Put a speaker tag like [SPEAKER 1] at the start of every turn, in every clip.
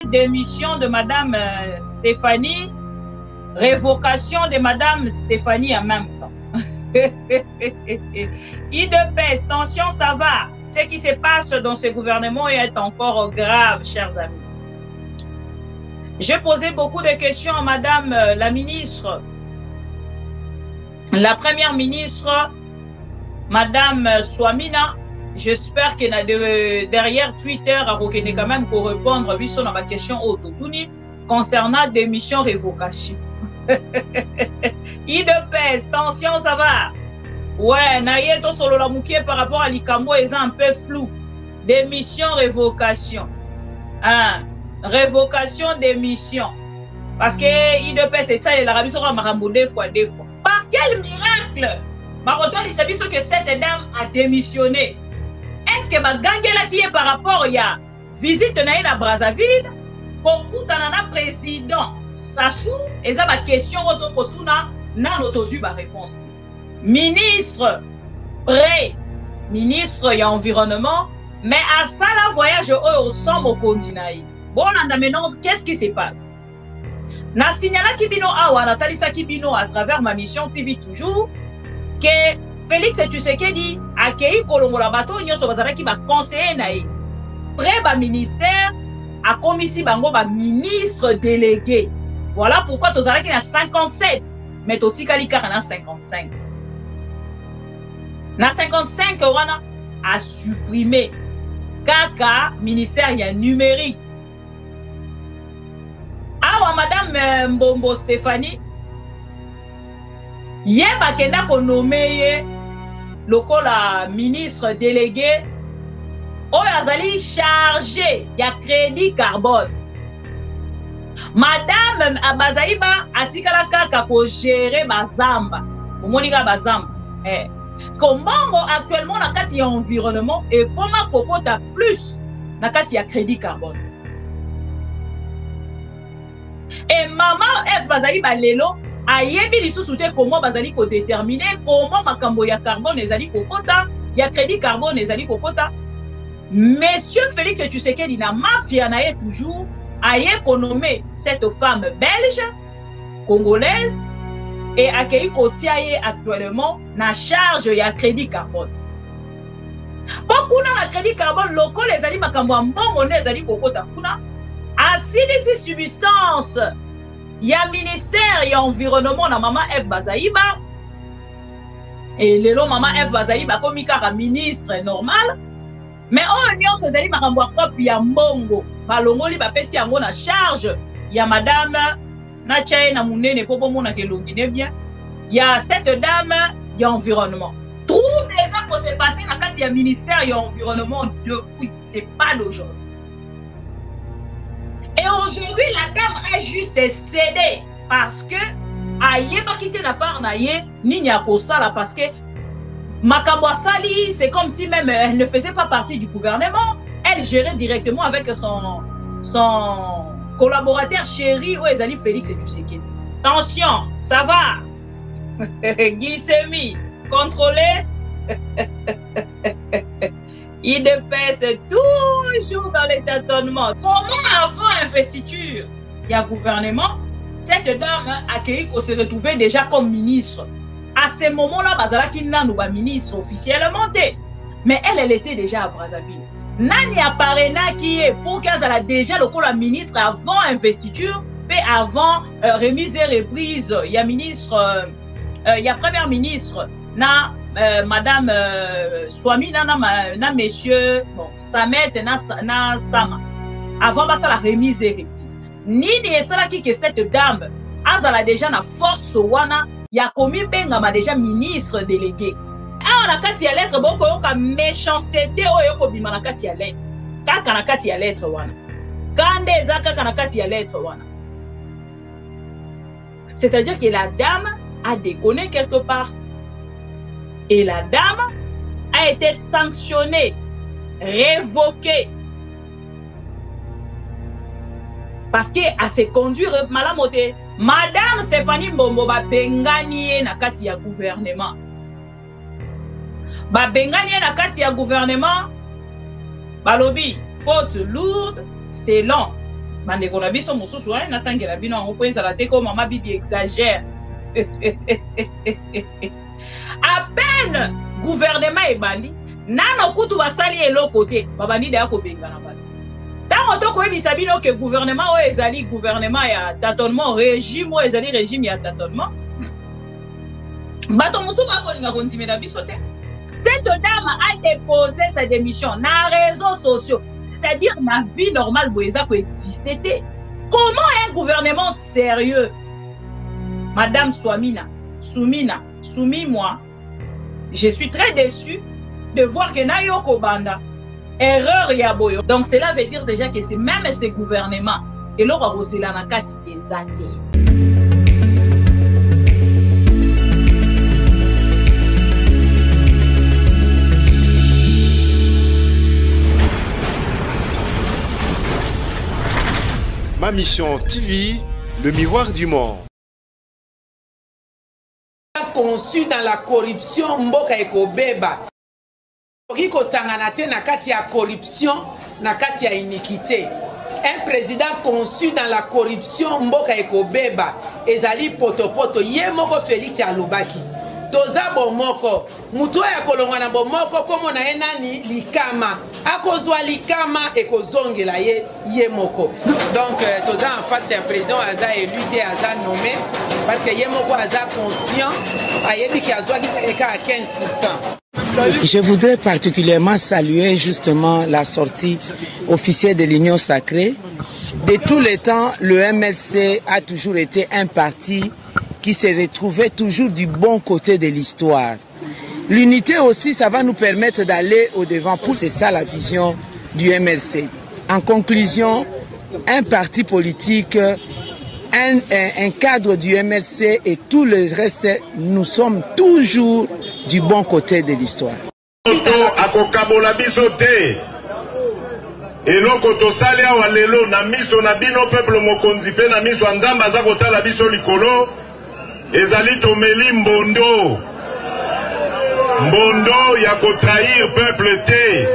[SPEAKER 1] démission de Madame Stéphanie, révocation de Madame Stéphanie en même temps. IDPS, tension, ça va. Ce qui se passe dans ce gouvernement est encore grave, chers amis. J'ai posé beaucoup de questions à Madame la ministre, la première ministre, Madame Swamina. J'espère que derrière Twitter, il y a quand même pour répondre à ma question concernant la démission révocation. IDPS, tension, ça va. Ouais, Nayeto solo la moukie par rapport à l'Ikambo est un peu flou. Démission, révocation. Hein? Révocation, démission. Parce que IDPS, c'est ça, l'Arabie sera marambo deux fois. Par quel miracle? Maroton, il s'est dit que cette dame a démissionné. Est-ce que ma gangue là qui est par rapport à la visite à Brazzaville, pour le président Sassou, et ça ma question autour n'a eu ma réponse. Ministre, ministre et environnement, mais à ça la voyage au sommet au continent. Bon, maintenant, qu'est-ce qui se passe? Na signala Kibino Awa, Natalisa Kibino à travers ma mission TV toujours, que Félix Tshisekedi a accueilli Kolongola Bato, Nyoso Bazara qui va conseiller naï. Près ba ministère, a commissi bango ba ministre délégué. Voilà pourquoi Tozara qui a 57, mais Totikali Kara 55. Na 55, wana a supprimé Kaka, ministère y a numérique. Awa Madame Mbombo Stéphanie, Yeba Kenda ko nommé la ministre délégué, Oyazali chargé y a crédit carbone. Madame Abazaïba atikala kaka ko gérer Bazamba. Monika Bazamba. Parce que Mbongo actuellement na kati ya environnement et comment kokota plus na kati ya crédit carbone. Et maman F Bazaïba lelo ayebi lisusu te comment bazali ko déterminer comment makambo ya carbone ezali kokota ya crédit carbone ezali kokota. Monsieur Félix Tshisekedi na mafia na ye toujours a économé cette femme belge congolaise et accueilli Kotiaye actuellement na charge ya crédit carbone. Beaucoup na crédit carbone local les ali makambo mbongo ne ezali kokota kuna asidisi substance ya ministère ya environnement na maman F Bazaïba et lelo maman F Bazaïba comme kaka ministre normal mais on nyonso ezali makambo copie ya mbongo balongoli bapesi yango na charge ya madame na chaye na munene po bomona ke longine bien ya cette dame ya environnement. Tout déjà pour se passer na kati ya ministère ya environnement depuis c'est pas d'aujourd'hui. Et aujourd'hui, la dame a juste cédé parce que aïe pas quitté la part naïe ni n'y a pas ça là parce que Makambo Sali, c'est comme si même elle ne faisait pas partie du gouvernement. Elle gérait directement avec son collaborateur chéri ou Ezali Félix Tshisekedi. Attention, ça va. Guy Semi, contrôlé. Il dépasse toujours dans les tâtonnements. Comment avant l'investiture, il y a gouvernement, cette dame a accueilli qu'on se retrouvait déjà comme ministre. À ce moment-là, Bazala qui n'a pas ministre officiellement. Mais elle était déjà à Brazzaville. Nani apparaît qui est pour qu'elle a déjà le la ministre avant investiture, et avant remise et reprise. Il y a ministre, il y a première ministre, madame Swamina, na monsieur, bon, Samet, na Sama. Avant ça la remise et reprise. Nini est ça qui que cette dame, elle a déjà la force wana. Il y a commis Bengama déjà ministre délégué. Ah, on a kati ya lettre, bon, on a méchanceté, on a bima na kati ya lettre. Kaka na kati ya lettre wana. Kande za kaka na kati ya lettre wana. C'est-à-dire que la dame a déconné quelque part. Et la dame a été sanctionnée, révoquée. Parce qu'elle s'est conduite malamoté. Madame Stéphanie Mbombo ba benganie na kati ya gouvernement. Ba benganie na kati ya gouvernement. Balobi, faute lourde, c'est long. Bande ko na biso mosusu hein natangela bino ngo po ezala te ko mama bibi exagère. À peine gouvernement ebandi nano kutu basali eloko te babandi da ko bengana ba. Tant to ko ebisa bino que gouvernement o ezali gouvernement ya tâtonnement régime o ezali régime ya tâtonnement. Bato mosusu ba ko linga continuer na biso te. Cette dame a déposé sa démission na réseaux sociaux, c'est-à-dire ma vie normale boeza peut exister. Comment un gouvernement sérieux, Madame Soumi-moi, je suis très déçue de voir que Nayoko Banda, erreur yaboyo. Donc cela veut dire déjà que c'est même ces gouvernements et leur arrosé la nakati des années.
[SPEAKER 2] Ma mission TV, le miroir du monde.
[SPEAKER 3] Conçu dans la corruption, mboka ekobeba. Riko sanganate na kati ya corruption, na kati ya iniquité. Un président conçu dans la corruption, mboka ekobeba. Ezali potopoto, ye moko Félix alobaki. Toza bomoko, muto ya kolongwa na bomoko komo na enani likama. Akozwa likama ekozongela ye moko. Donc toza en face ya président aza élu te aza nommé parce que ye moko aza conscient ayebi ki azwa eka à 15%.
[SPEAKER 4] Je voudrais particulièrement saluer justement la sortie officielle de l'Union sacrée. De tous les temps, le MLC a toujours été un parti qui se retrouvait toujours du bon côté de l'histoire. L'unité aussi, ça va nous permettre d'aller au-devant. C'est ça la vision du MLC. En conclusion, un parti politique, un cadre du MLC et tout le reste, nous sommes toujours du bon côté de l'histoire.
[SPEAKER 5] eloko tosali awa lelo na miso na bino peuple mokonzi pe na miso nzambe aza kotala biso likolo ezali tomeli mbondo ya kotrahir peuple te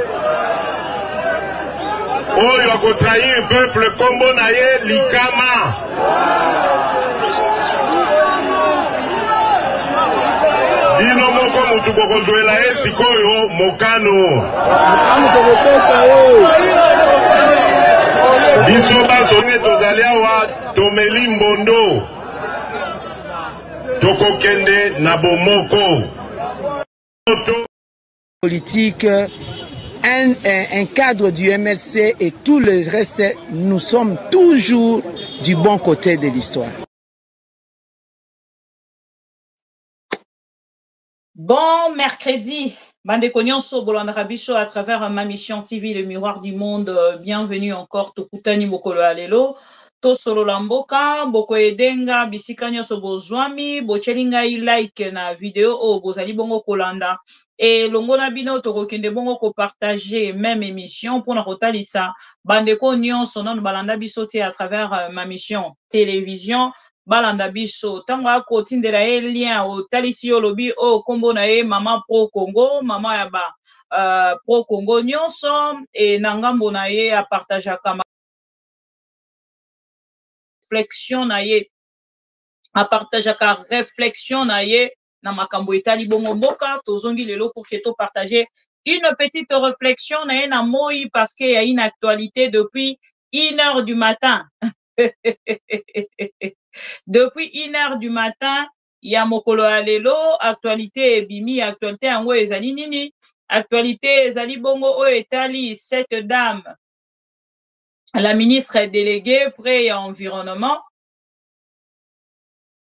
[SPEAKER 5] oyo akotrahir peuple kombo na ye likama bino moko mutu bokozwela ye sikoyo mokano biso basone tozali awa tomeli mbondo tokokende na bomoko
[SPEAKER 4] politique, un cadre du MLC et tout le reste, nous sommes toujours du bon côté de l'histoire.
[SPEAKER 1] Bon mercredi, Bande Konyonso Bolanda Biso à travers ma mission TV, le miroir du monde. Bienvenue encore, Tokutani Bokolo Alelo. To solo lamboka, boko edenga, bisika nyoso bozwami, bochelinga i like na video o bozali bongo kolanda. Et longona bino toko kende bongo ko partager même émission pour na kotalisa bandeko nyonso non balanda biso te à travers ma mission télévision balanda biso tango akotindela e lien o talisi olobi o kombo na e mama pro Congo, mama ya ba pro Congo nyonso et nangambo na ye a partager kama réflexion na ye a partager ka réflexion na ye na makambo etali bongo mboka tozongi lelo pour que to partager une petite réflexion na ye na moi parce qu'il y a une actualité depuis 1h du matin. Depuis 1h du matin, il y a mokolo alelo actualité ebimi actualité yango ezali nini actualité ezali bongo o etali cette dame la ministre déléguée près et environnement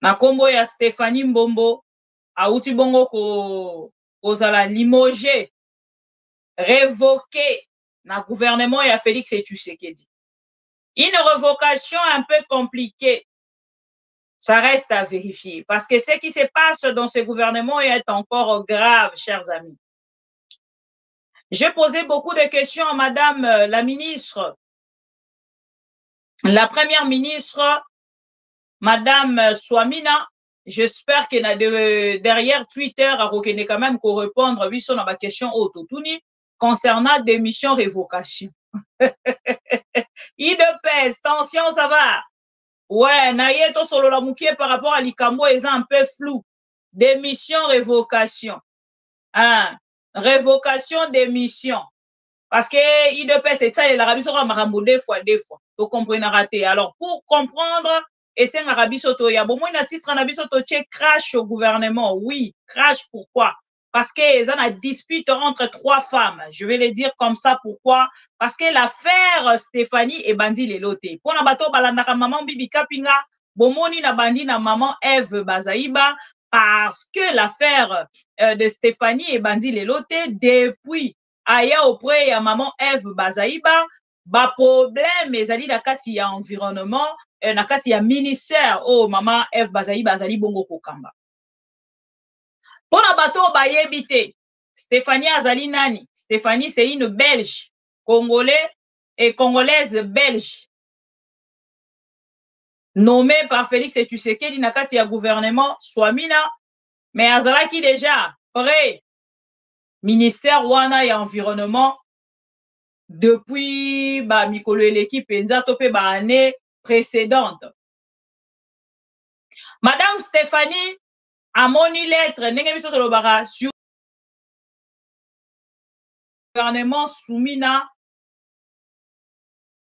[SPEAKER 1] na kombo ya Stéphanie Mbombo auti bongo kozala limogé révoqué na gouvernement ya Félix Tshisekedi. Une révocation un peu compliquée, ça reste à vérifier parce que ce qui se passe dans ce gouvernement est encore grave, chers amis. J'ai posé beaucoup de questions à madame la ministre, la première ministre, madame Swamina. J'espère que derrière Twitter, il quand même qu'on répondre oui, sur ma question autotuni concernant des missions révocation. IDPS, tension, ça va. Ouais, Nayeto solo la moukie par rapport à l'Ikambo, ils ont un peu flou. Démission, révocation. Hein? Révocation, démission. Parce que IDPS, c'est ça, l'Arabie sera marambo deux fois. Vous comprenez raté. Alors, pour comprendre, et c'est l'Arabie Soto, il y a bon, un titre en Arabie Soto, crash au gouvernement. Oui, crash, pourquoi? Parce qu'il y a une dispute entre trois femmes. Je vais le dire comme ça, pourquoi? Parce que l'affaire Stéphanie et Bandi Lelote. Pour la bateau, balandaka maman Bibi Kapinga, bomoni na bandi na maman Eve Bazaïba, parce que l'affaire de Stéphanie et Bandi Lelote, depuis aya auprès ya maman Eve Bazaïba, ba problème ezali na kati ya environnement, na kati ya ministère, oh maman Eve Bazaïba azali bongo kokamba. Pour la bateau bayebi te, Stéphanie azali nani? Stéphanie c'est une Belge, Congolais et Congolaise belge, nommée par Félix Tshisekedi na kati ya gouvernement Swamina, mais azalaki déjà prêt ministère wana ya environnement depuis ba mikolo l'équipe penza topé ba année précédente. Madame Stéphanie amoni lettre ndenge biso tolobaka sur gouvernement Soumina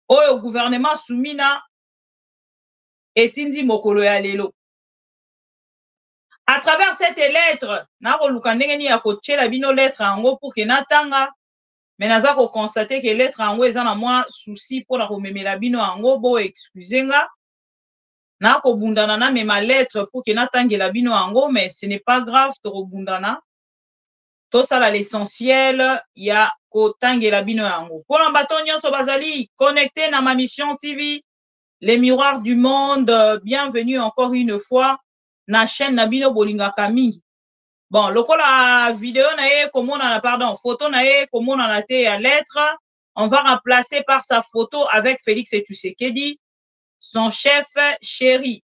[SPEAKER 1] oyo gouvernement Soumina etindi mokolo ya lelo. À travers cette lettre, na koluka ndenge ni ya kotiela bino lettre yango pour que natanga, mais naza ko constater que lettre yango eza na mwa souci pour na komemela bino yango, bo excusez nga. Na kobundana na mema lettre pour que natangela bino yango, mais ce n'est pas grave to kobundana. To sala l'essentiel ya kotangela bino yango. Pour bato nyonso bazali connecté na ma mission TV, les miroirs du monde, bienvenue encore une fois na chaîne na bino bolingaka mingi. Bon, lokola vidéo na ye komona, pardon, photo na ye komona na te ya lettre, on va remplacer par sa photo avec Félix Tshisekedi, son chef chéri.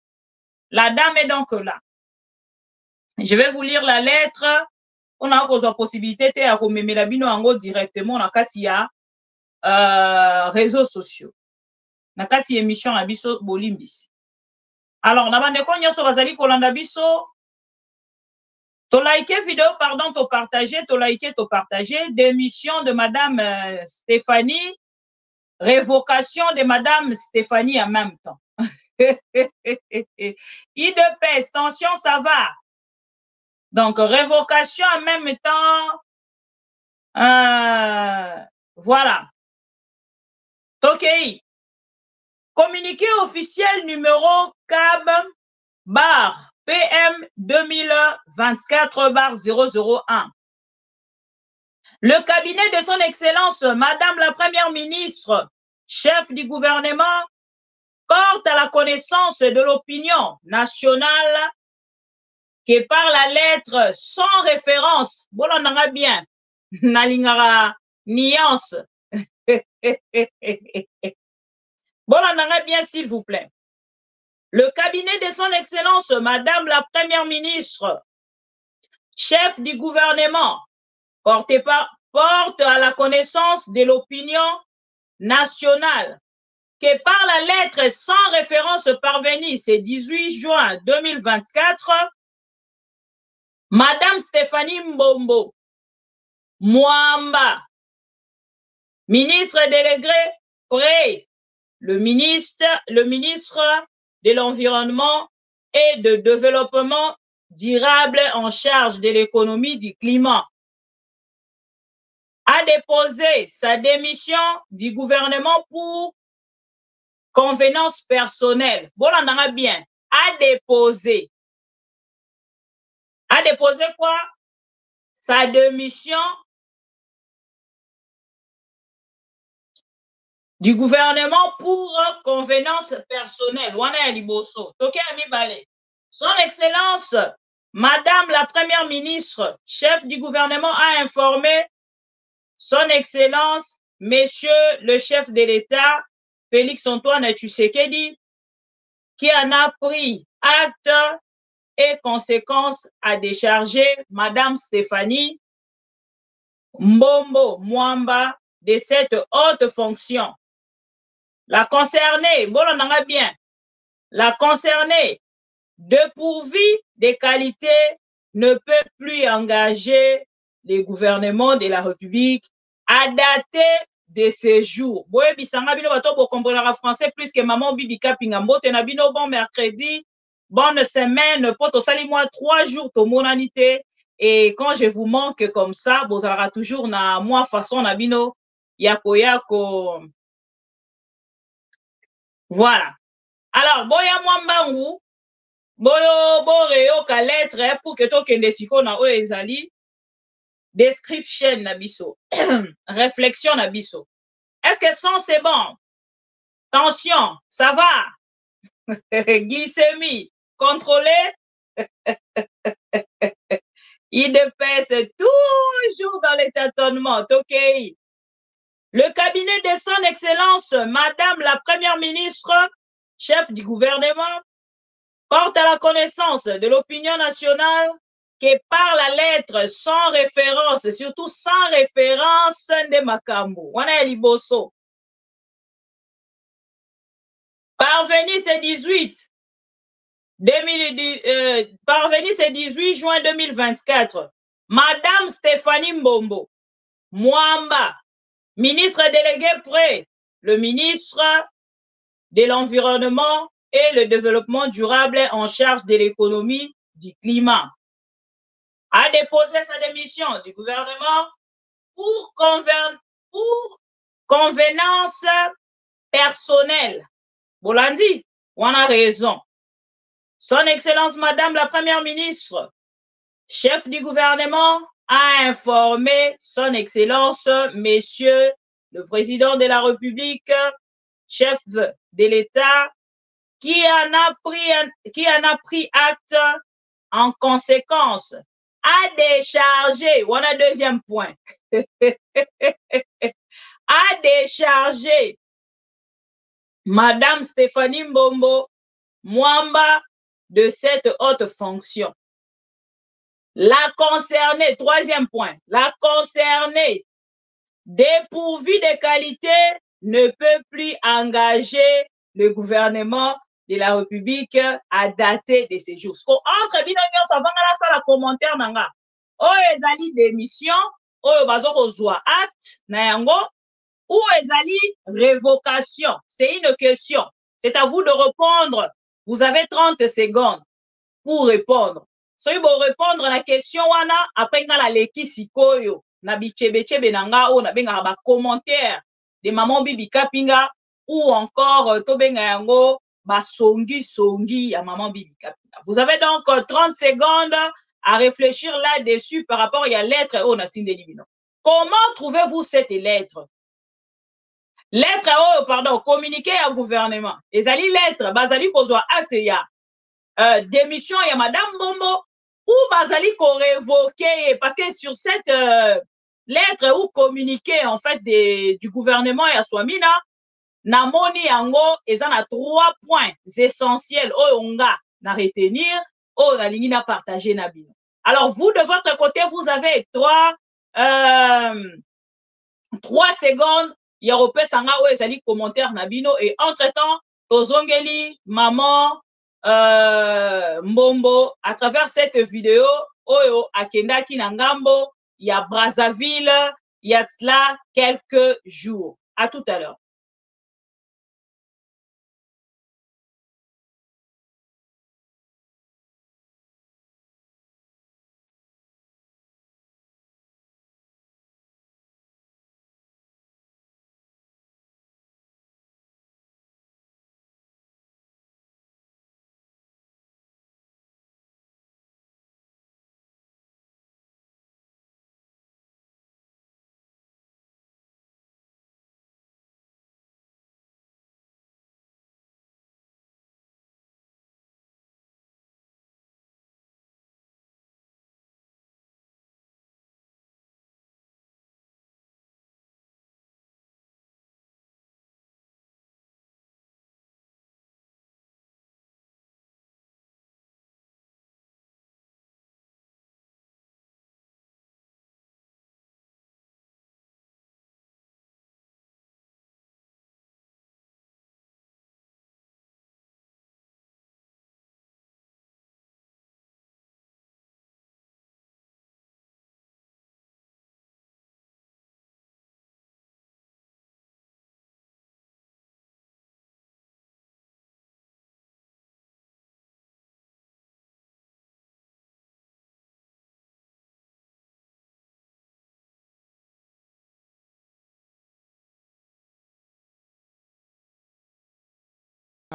[SPEAKER 1] La dame est donc là. Je vais vous lire la lettre. On a la possibilité de komemela bino yango directement na kati ya réseaux sociaux. Na kati émission na biso bolimbisi. Alors, na bandeko nyonso bazali kolanda biso, to like vidéo, pardon, to partager, démission de Madame Stéphanie, révocation de Madame Stéphanie en même temps. IDPS, tension, ça va. Donc, révocation en même temps. Voilà. OK. Communiqué officiel numéro CAB bar PM 2024/001. Le cabinet de son Excellence, Madame la Première ministre, chef du gouvernement, porte à la connaissance de l'opinion nationale que par la lettre sans référence, bon on en a bien, nalingara nuance, bon on en a bien s'il vous plaît. Le cabinet de son Excellence, Madame la Première ministre, chef du gouvernement, porte à la connaissance de l'opinion nationale que par la lettre sans référence parvenue ce 18 juin 2024, Madame Stéphanie Mbombo Mwamba, ministre délégué près le ministre de l'Environnement et de Développement durable en charge de l'économie du climat, a déposé sa démission du gouvernement pour convenance personnelle. Bon, on en a bien. A déposé quoi? Sa démission du gouvernement pour convenance personnelle. Son Excellence, Madame la Première ministre, chef du gouvernement, a informé Son Excellence, Monsieur le chef de l'État, Félix Antoine Tshisekedi, qui en a pris acte et conséquence à décharger Madame Stéphanie Mbombo Mwamba de cette haute fonction. La concernée, bon on en a bien, la concernée, dépourvue des qualités, ne peut plus engager les gouvernements de la République à dater de ces jours. Boye bisanga bino bato bo comprendre français plus que maman bibi kapinga mbote na bino bon mercredi, bonne semaine, poto sali moi 3 jours to monanité et quand je vous manque comme ça, vous aurez toujours na moi façon na bino yako yako. Voilà. Alors boya mwambangu boyo boreyo ka lettre pour que to kende siko na o ezali description na biso réflexion na biso. Est-ce que son c'est bon? Tension, ça va? Glycémie, contrôlée? Il pèse toujours dans les tâtonnements, ok? Le cabinet de son excellence, Madame la Première ministre, chef du gouvernement, porte à la connaissance de l'opinion nationale que par la lettre sans référence, surtout sans référence de Makambo, wana liboso, parvenu ce 18 juin 2024, Madame Stéphanie Mbombo Mwamba, ministre délégué près le ministre de l'Environnement et le Développement durable en charge de l'économie du climat, a déposé sa démission du gouvernement pour convenance personnelle. Bolandi, on a raison. Son Excellence Madame la Première ministre, chef du gouvernement, a informé Son Excellence Monsieur le Président de la République, chef de l'État, qui en a pris acte en conséquence, a déchargé, on a deuxième point, a déchargé Madame Stéphanie Mbombo Mwamba de cette haute fonction. La concernée, troisième point, la concernée, dépourvue de qualité, ne peut plus engager le gouvernement de la République à dater de ces jours. Entre bino nyonso avant la salle commentaire nanga. Oyo ezali démission, oyo bazoko zwa acte na yango, ou ezali révocation. C'est une question. C'est à vous de répondre. Vous avez 30 secondes pour répondre. Soki bo répondre na question wana, après nga la leki sikoyo na bichebe nanga o na benga ba commentaire de maman Bibi Kapinga ou encore to benga yango ba songi ya maman Bibi Kapinga. Vous avez donc 30 secondes à réfléchir là-dessus par rapport à la lettre o na tindeli bino. Comment trouvez-vous cette lettre? Lettre oh pardon, communiqué à gouvernement. Ezali lettre bazali kozwa acte ya démission ya Madame Mbombo ou bazali ko révoquer parce que sur cette lettre ou communiqué en fait du gouvernement ya Swamina namoni yango eza na 3 points essentiels oyo nga na retenir oyo nalingi na partager na bino. Alors vous de votre côté vous avez 3 secondes ya kopesa nga oyo ezali commentaire na bino et entre-temps tozongeli maman Mbombo à travers cette vidéo oyo akendaki na ngambo ya Brazzaville il y a cela quelques jours. À tout à l'heure.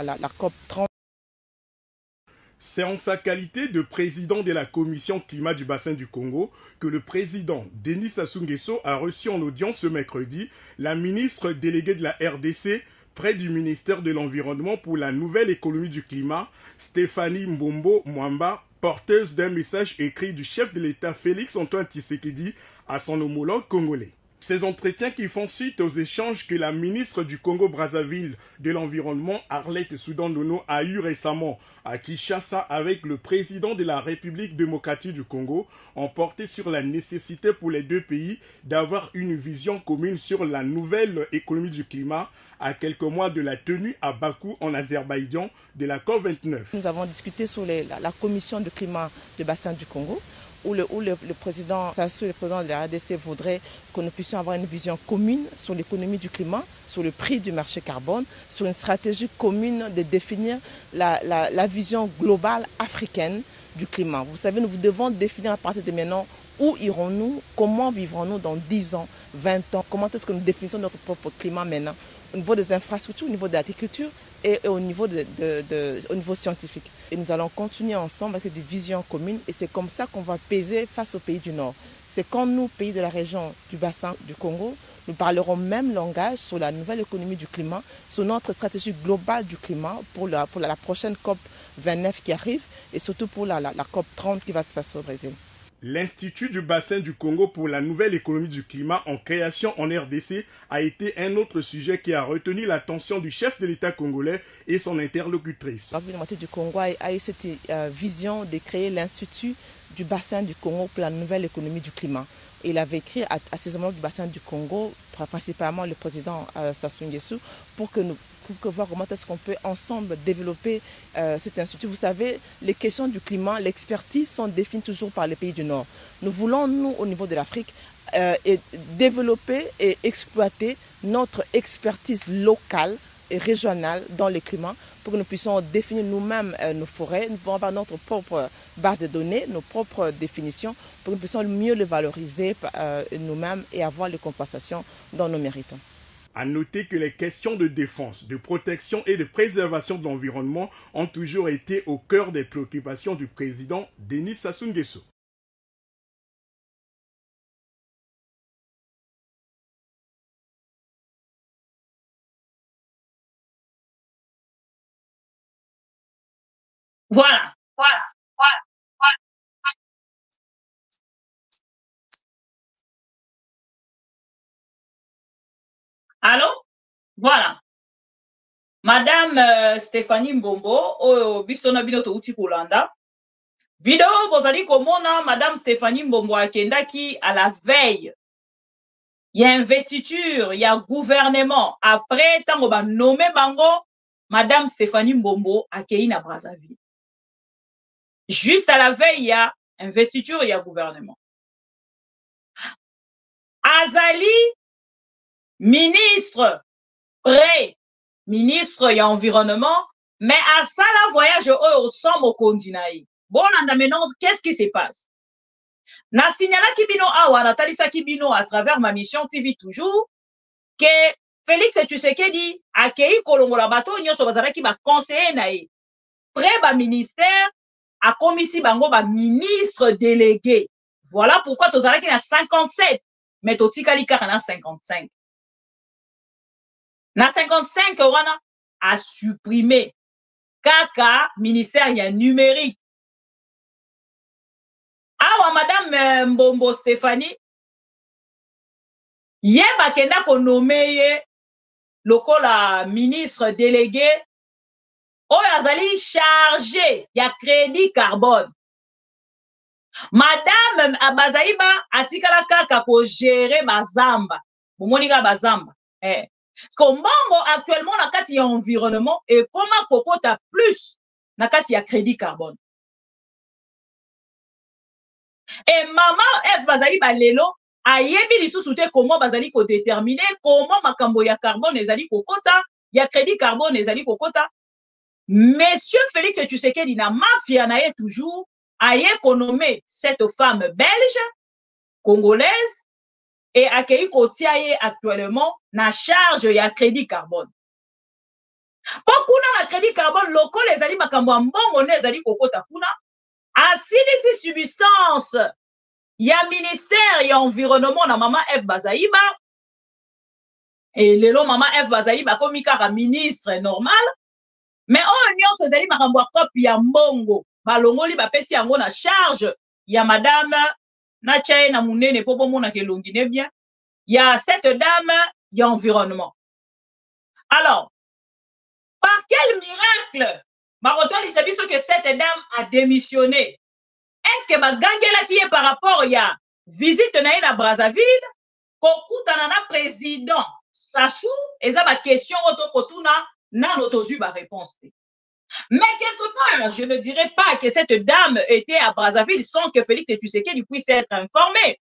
[SPEAKER 4] la COP 30.
[SPEAKER 5] C'est en sa qualité de président de la commission climat du bassin du Congo que le président Denis Sassou Nguesso a reçu en audience ce mercredi la ministre déléguée de la RDC près du ministère de l'Environnement pour la nouvelle économie du climat, Stéphanie Mbombo Mwamba, porteuse d'un message écrit du chef de l'État Félix-Antoine Tshisekedi à son homologue congolais. Ces entretiens qui font suite aux échanges que la ministre du Congo-Brazzaville de l'Environnement, Arlette Soudan-Dono, a eu récemment à Kinshasa avec le président de la République démocratique du Congo, ont porté sur la nécessité pour les deux pays d'avoir une vision commune sur la nouvelle économie du climat à quelques mois de la tenue à Bakou en Azerbaïdjan de la COP29.
[SPEAKER 4] Nous avons discuté sur la commission de climat du bassin du Congo, où le président Sassou, le président de la RDC, voudrait que nous puissions avoir une vision commune sur l'économie du climat, sur le prix du marché carbone, sur une stratégie commune de définir la vision globale africaine du climat. Vous savez, nous devons définir à partir de maintenant où irons-nous, comment vivrons-nous dans 10 ans, 20 ans, comment est-ce que nous définissons notre propre climat maintenant, au niveau des infrastructures, au niveau de l'agriculture et au niveau, au niveau scientifique. Et nous allons continuer ensemble avec des visions communes et c'est comme ça qu'on va peser face aux pays du Nord. C'est quand nous, pays de la région du bassin du Congo, nous parlerons même langage sur la nouvelle économie du climat, sur notre stratégie globale du climat pour la prochaine COP 29 qui arrive et surtout pour la COP 30 qui va se passer au Brésil.
[SPEAKER 5] L'Institut du bassin du Congo pour la nouvelle économie du climat en création en RDC a été un autre sujet qui a retenu l'attention du chef de l'État congolais et son interlocutrice.
[SPEAKER 4] La gouvernement du Congo a eu cette vision de créer l'Institut du bassin du Congo pour la nouvelle économie du climat. Et il avait écrit à ces homologues du bassin du Congo, principalement le président Sassou Nguesso, pour voir comment est-ce qu'on peut ensemble développer cet institut. Vous savez, les questions du climat, l'expertise sont définies toujours par les pays du Nord. Nous voulons, nous, au niveau de l'Afrique, développer et exploiter notre expertise locale et régionale dans le climat pour que nous puissions définir nous-mêmes nos forêts, nous pouvons avoir notre propre base de données, nos propres définitions pour que nous puissions mieux les valoriser nous-mêmes et avoir les compensations dont nous méritons.
[SPEAKER 5] À noter que les questions de défense, de protection et de préservation de l'environnement ont toujours été au cœur des préoccupations du président Denis Sassou Nguesso.
[SPEAKER 1] Voilà. Allô? Voilà. Madame Stéphanie Mbombo, oyo biso na bino touti kolanda. Vidéo bozali komona Madame Stéphanie Mbombo akendaki à la veille. Il y a investiture, il y a gouvernement. Après, tango ba nommé bango, Madame Stéphanie Mbombo akei na Brazzaville. Juste à la veille, il y a investiture, il y a gouvernement. Azali, ministre, ministre, il y a environnement, mais à ça, la voyage au sommet au continent. Bon, maintenant, qu'est-ce qui se passe? Na signala Kibino Awa, Natalisa Kibino, à travers ma mission TV toujours, que Félix Tshisekedi a accueilli Kolongola Bato, Nyoso Bazaraki ba conseiller naï. Près ba ministère, a commissi bango ba ministre délégué. Voilà pourquoi Tozaraki na 57, mais Totikali Karana 55. Na 55, wana a supprimé Kaka, ministère y a numérique. Awa Madame Mbombo Stéphanie, yeba kenda ko nommé lokola ministre délégué, oyo azali chargé ya crédit carbone. Madame Abazaiba atikala kaka ko gérer bazamba. Bomonika bazamba. Parce que Mbongo actuellement na kati ya environnement et comment kokota plus na kati ya crédit carbone. Et maman bazali balelo ayebi lisusu te comment bazali ko déterminer comment makambo ya carbone ezali kokota, ya crédit carbone ezali kokota. Monsieur Félix Tshisekedi na mafia na ye toujours a économé cette femme belge, congolaise, et accueilli Kotiaye actuellement na charge ya crédit carbone. Po kuna na crédit carbone loko les ali makambo mbongo ne ezali kokota kuna asilisi substance ya ministère ya environnement na mama F Bazaiba et lelo mama F Bazaiba komi kaka ministre normal mais oyo nyonso ezali makambo ya kopi ya mbongo balongoli bapesi yango na charge ya madame na tchaye na munene po bomona ke longi ne bien ya cette dame ya environnement. Alors par quel miracle Marotoli sabi ce que cette dame a démissionné? Est-ce que bagangela qui est par rapport ya visite na Brazzaville kokutana na président Sassou eza ba question otokotuna na notozu ba réponse. Mais quelque part, je ne dirais pas que cette dame était à Brazzaville sans que Félix Tshisekedi puisse être informé.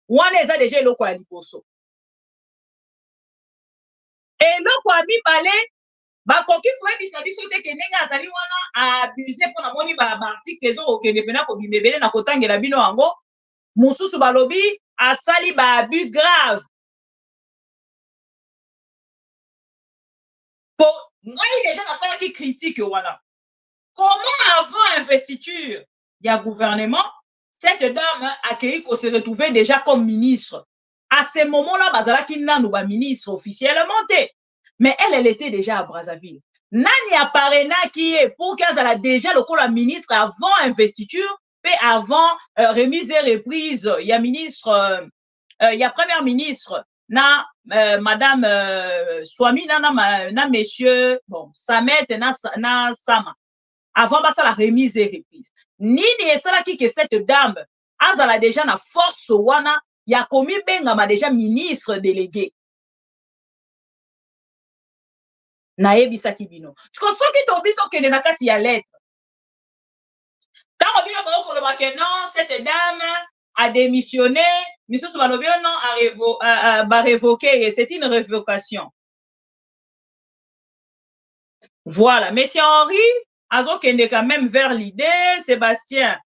[SPEAKER 1] Wana eza déjà eloko ya liboso. Eloko ya mibale bakoki koyebisa biso te ke ndenge azali wana abusé mpo namoni baarticle ezokokende mpena kobimebele na kotangela bino yango mosusu balobi asali baabus grave po ngai déjà nasalaki critique wana. Comment avant investiture ya gouvernement cette dame accueilli qu'on se retrouvait déjà comme ministre? À ce moment-là bazalaki nanu ba ministre officiellement te. Mais elle était déjà à Brazzaville. Nani apparena qui est pour qu'elle a déjà le la ministre avant investiture et avant remise et reprise. Il y a ministre, il y a première ministre, na madame Swami, na monsieur, bon, Samet, na Sama. Avant ça la remise et reprise. Nini et ça qui que cette dame, azala déjà na force wana, ya komi benga ma déjà ministre délégué. Naebisaki bino. Parce que soki tobito kende na kati ya lettre. Tant bino ba ko ba non, cette dame a démissionné, misusu ba lobio non a révoqué et c'est une révocation. Voilà, monsieur Henri azo kende quand même vers l'idée, Sébastien.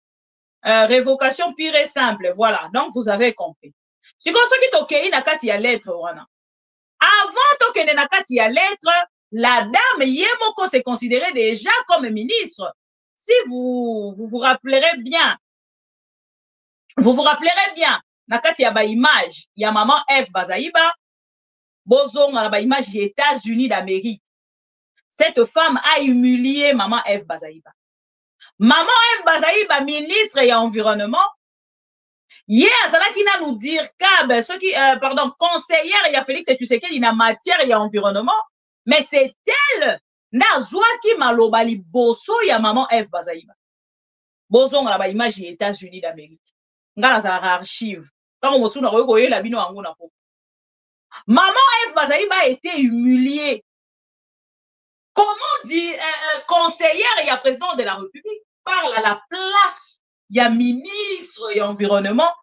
[SPEAKER 1] Révocation pure et simple. Voilà, donc vous avez compris. Si vous soki tokei na kati ya lettre wana. Avant tokende na kati ya lettre, la dame Yemoko se considérait déjà comme ministre. Si vous vous rappellerez bien, nakati ya ba image ya maman F Bazaiba, bozonga na ba image des États-Unis d'Amérique. Cette femme a humilié maman F Bazaiba. Maman F Bazaiba, ministre et environnement, hier azalaki na nous dire que ceux qui pardon, conseillère ya Félix Tshisekedi na matière ya environnement. Mais c'est elle, Nazwaki Malobali Boso ya maman F Bazaiba. Boso nga ba image des États-Unis d'Amérique. Nga za archive. Tant mosu na ko la bino ango na ko. Maman F Bazaiba a été humiliée. Comment dire conseillère ya président de la République parle à la place ya ministre ya environnement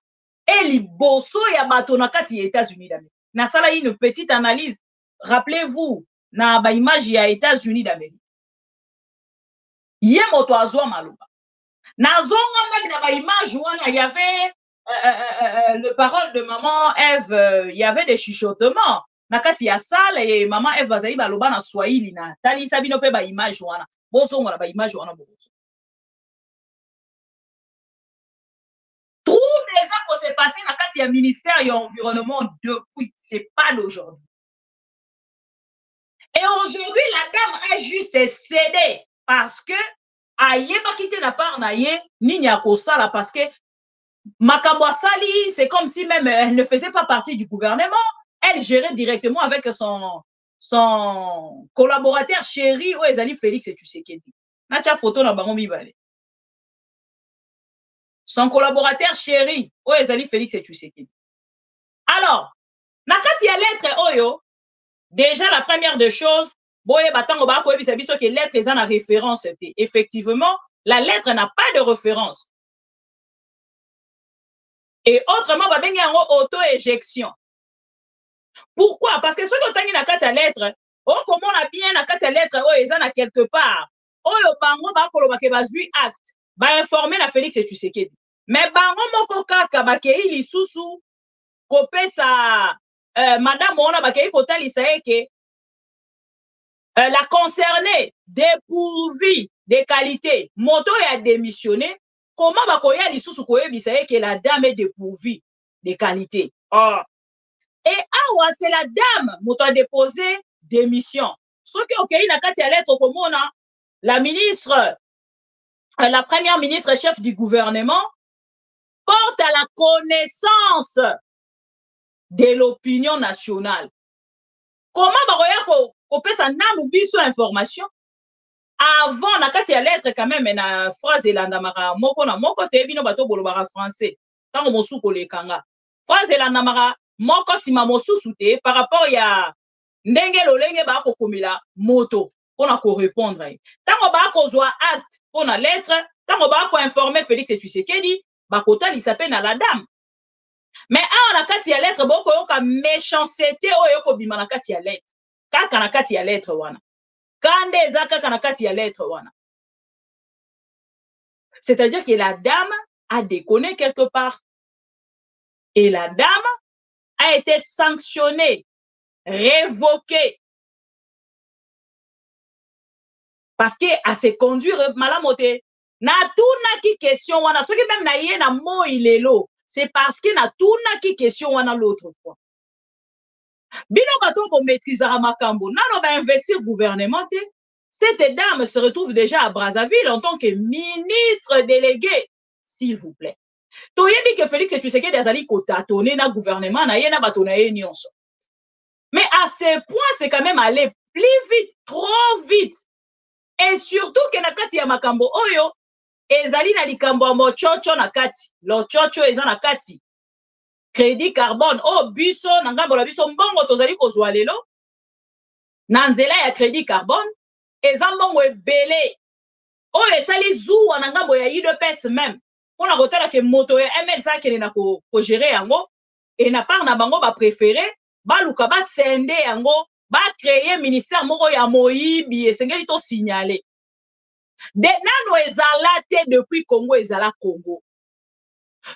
[SPEAKER 1] et li Boso ya bato na kati ya États-Unis d'Amérique. Na sala une petite analyse. Rappelez-vous na ba image ya États-Unis d'Amérique. Yé moto azwa maloba. Na zonga même na ba image wana il y avait le parole de maman Ève, il y avait des chuchotements. Na kati ya salle et maman Ève Bazaiba loba na Swahili na tali sabino pe ba image wana. Bozonga na ba image wana bozo. Tout les ans qu'on s'est passé na kati ya ministère et environnement depuis, c'est pas d'aujourd'hui. Et aujourd'hui, la dame a juste cédé parce que aïe pas quitté la part naïe ni nyakosala parce que makambo sali, c'est comme si même elle ne faisait pas partie du gouvernement, elle gérait directement avec son collaborateur chéri ou ezali Félix Tshisekedi. Na tia photo na bango mibale. Son collaborateur chéri ou ezali Félix Tshisekedi. Alors, na kati ya lettre oyo. Déjà, la première des choses, que lettre est en référence. Effectivement, la lettre n'a pas de référence. Et autrement, il y a une auto-éjection. Pourquoi? Parce que ce que tu as dans la lettre, comment on a bien dans la lettre, ils en a quelque part. Acte, informer la Félix Tshisekedi. Mais bango moko kaka bakei lisusu kopesa madame ona bakei kotalisa eke la concernée dépourvue de qualité, moto a démissionné, comment bakoya lisusu koyebisa que la dame est dépourvue de qualité? Oh. Et awa, c'est la dame moto a déposé démission. Ce qui est na kati ya lettre komona, la ministre, la première ministre chef du gouvernement porte à la connaissance de l'opinion nationale. Comment bakoya kopesa nanu biso information? Avant, na kati ya lettre quand même, na phrase elandamaka moko na moko te bino bato bolobaka français. Tango mosuko lekanga. Phrase elandamaka moko sima mosusu te par rapport ya ndenge lolenge ba ko komela moto pona ko répondre. Tango ba ko zwa acte pona lettre, tango ba ko informer Félix Tshisekedi, ba ko talisa pe na la dame. Mais a na kati ya lettre boko yoka méchanceté oyo ko bima na kati ya lettre. Kaka na kati ya lettre wana. Kande eza kaka na kati ya lettre wana. C'est-à-dire que la dame a déconné quelque part. Et la dame a été sanctionnée, révoquée. Parce qu'elle s'est conduite malamote. Na tout qui question wana. Ce qui même na yé na mo ilelo. C'est parce que na tout qui question wana l'autre fois. Bino bato pour maîtriser makambo. Nano ba investir gouvernement. Cette dame se retrouve déjà à Brazzaville en tant que ministre délégué. S'il vous plaît. Toyebi que Félix Tshisekedi azali kotatone na gouvernement na yena bato na ye nyonso. Mais à ce point, c'est quand même allé plus vite, trop vite. Et surtout que na kati ya makambo oyo, ezali na likambo ya mochocho na kati. Lo chocho eza na kati. Crédit carbone. Oh, biso, na ngambo la biso mbongo tozali kozwa lelo. Na nzela ya crédit carbone. Eza mbongo ebele. Oh, esali zuwa na ngambo ya UDPS même. On a retenu que moto ya MLSA qui na ko gérer yango et na part na bango ba préféré ba luka ba sende yango ba créer ministère moko ya moyibi esengeli to signaler de nano ezalate depuis Congo ezala Congo.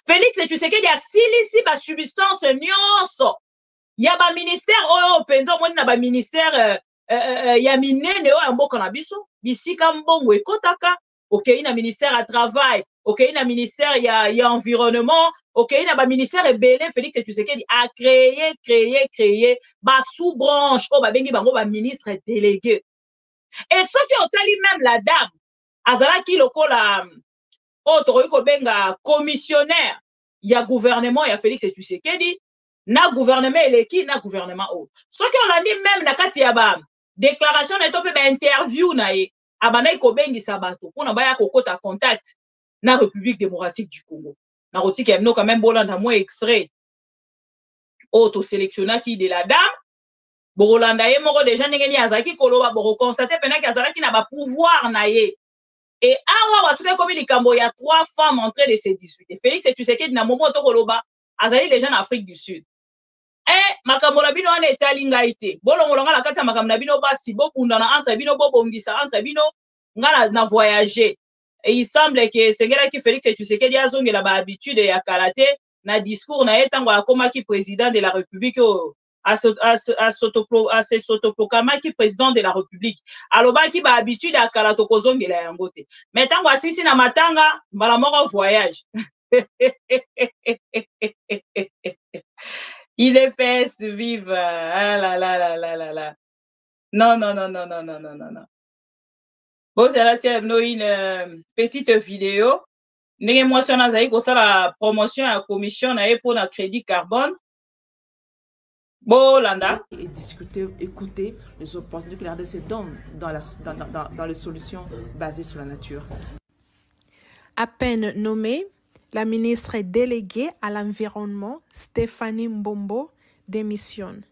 [SPEAKER 1] Félix Tshisekedi a silisi ba substance nyonso ya ba ministère oyo penza moni na ba ministère ya minene oyo mboka na biso bisika mbongo ekotaka. Ok, il y a un ministère à travail. Ok, il y a un ministère, il y a environnement. Ok, il y a un ministère belé. Félix Tshisekedi a créé, ba sous-branche. Oh, ba bengi bango ba ministre délégué. Et ce qui ont tali même la dame, azala ki loko la, autre yuko benga commissionnaire. Il y a gouvernement, il y a Félix Tshisekedi. Na gouvernement eleki, na gouvernement autre. Ce qui ont dit même na kati ya ba déclaration na tope ba interview na ye. Abanaï kobengi sabato pour n'abaya kokota contact na République démocratique du Congo. Na roti qui ameno quand même bolanda moins extrait auto sélectionna qui de la dame bolanda ye moko déjà ngeni azaki koloba boko constater pena ki azaki na ba pouvoir na ye. Et awa wasuke comme likambo ya 3 femmes en train de se disputer. Félix Tshisekedi na momo to koloba azali déjà en Afrique du Sud. Makambo na bino wana etali ngai te bolongolonga la kati ya makambo na bino basi bokundana entre bino bobongisa entre bino nga na voyager. Et il semble que sengela ki Félix Tshisekedi azongela ba habitude ya kalaté na discours na etango akoma ki président de la République à se s'autoproclamer ki président de la République aloba ki ba habitude ya kalato kozongela yango te mais tango asisi na matanga mbala moko voyage. Il est fait vivre. Ah là là là là là là. Non, non, non, non, non, non, non, non, non. Bon, c'est là, tiens, une petite vidéo. N'est moi, si on a dit que ça, la promotion à la commission, on a pour le crédit carbone. Bon, Landa.
[SPEAKER 6] Et discuter, écouter les opportunités que la RDC donne dans les solutions basées sur la nature.
[SPEAKER 7] À peine nommée, la ministre déléguée à l'environnement, Stéphanie Mbombo, démissionne.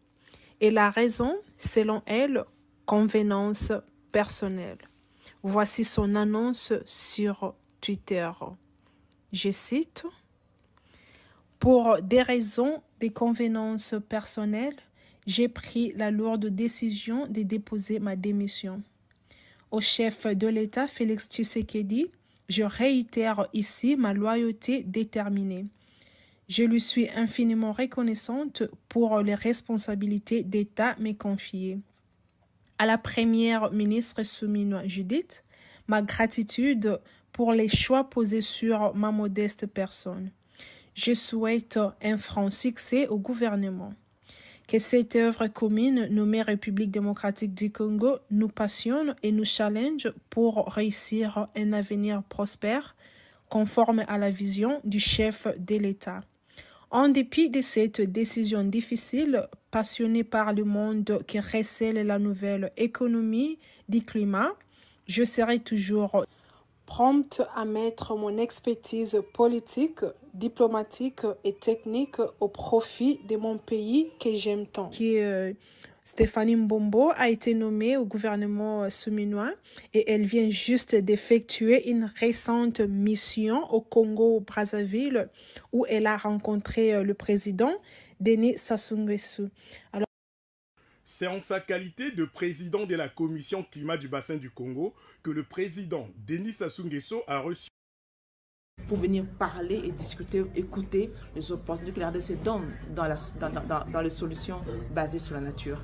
[SPEAKER 7] Et la raison, selon elle, convenance personnelle. Voici son annonce sur Twitter. Je cite, « Pour des raisons de convenance personnelle, j'ai pris la lourde décision de déposer ma démission. Au chef de l'État, Félix Tshisekedi, je réitère ici ma loyauté déterminée. Je lui suis infiniment reconnaissante pour les responsabilités d'État me confiées. À la première ministre souminoise Judith, ma gratitude pour les choix posés sur ma modeste personne. Je souhaite un franc succès au gouvernement. Que cette œuvre commune nommée République démocratique du Congo nous passionne et nous challenge pour réussir un avenir prospère, conforme à la vision du chef de l'État. En dépit de cette décision difficile, passionné par le monde qui recèle la nouvelle économie du climat, je serai toujours prompte à mettre mon expertise politique, diplomatique et technique au profit de mon pays que j'aime tant. Stéphanie Mbombo a été nommée au gouvernement souminois et elle vient juste d'effectuer une récente mission au Congo-Brazzaville où elle a rencontré le président Denis Sassou Nguesso.
[SPEAKER 5] C'est en sa qualité de président de la commission climat du bassin du Congo que le président Denis Sassou Nguesso a reçu
[SPEAKER 6] pour venir parler et discuter, écouter les opportunités que la RDC donne dans les solutions basées sur la nature.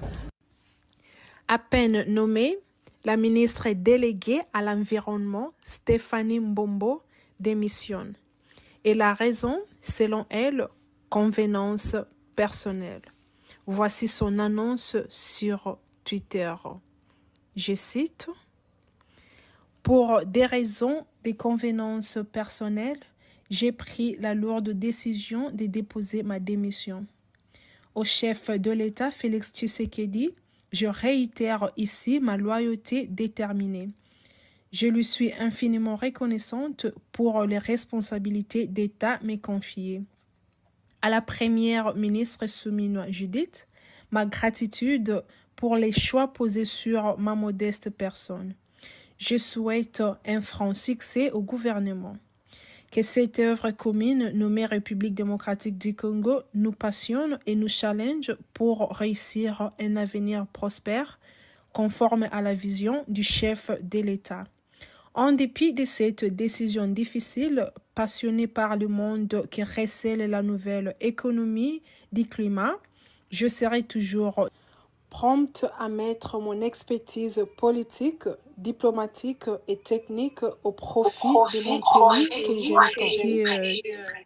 [SPEAKER 7] À peine nommée, la ministre déléguée à l'environnement, Stéphanie Mbombo, démissionne. Et la raison, selon elle, convenance personnelle. Voici son annonce sur Twitter. Je cite. Pour des raisons de convenance personnelle, j'ai pris la lourde décision de déposer ma démission. Au chef de l'État, Félix Tshisekedi, je réitère ici ma loyauté déterminée. Je lui suis infiniment reconnaissante pour les responsabilités d'État me confiées. À la première ministre souminoise Judith, ma gratitude pour les choix posés sur ma modeste personne. Je souhaite un franc succès au gouvernement. Que cette œuvre commune nommée République démocratique du Congo nous passionne et nous challenge pour réussir un avenir prospère, conforme à la vision du chef de l'État. En dépit de cette décision difficile, passionné par le monde qui recèle la nouvelle économie du climat, je serai toujours prompte à mettre mon expertise politique, diplomatique et technique au profit de mon pays que j'aime tant.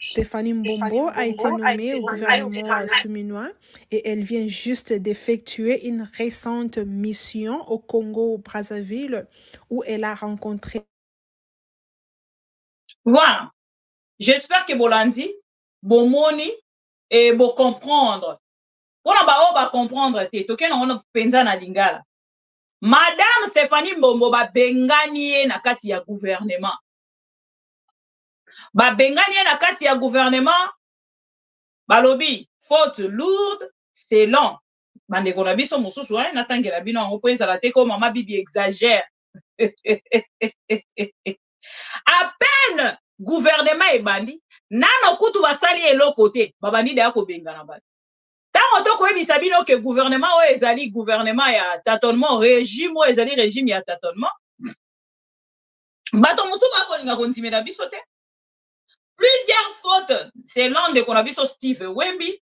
[SPEAKER 7] Stéphanie Mbombo a été nommée au gouvernement souminois et elle vient juste d'effectuer une récente mission au Congo-Brazzaville où elle a rencontré.
[SPEAKER 1] Voilà. J'espère que Bolandi, Bomoni et bon comprendre. On va comprendre lingala. Madame Stéphanie Mbombo ba benganie na kati ya gouvernement. Ba benganie na kati ya gouvernement. Balobi, faute lourde, c'est long. Bande ko na biso mususu na tangela bino ngo pensa la te ko mama bibi exagère. À peine gouvernement e bandi, nano kutu basali eloko te, babandi da ko bengana bandi. Tant que koyebisa bino que gouvernement o ezali gouvernement ya tâtonnement, régime o ezali régime ya tâtonnement, bato musu ba kolinga kontimela biso te. Plusieurs fautes selon de konabiso Steve Wemby,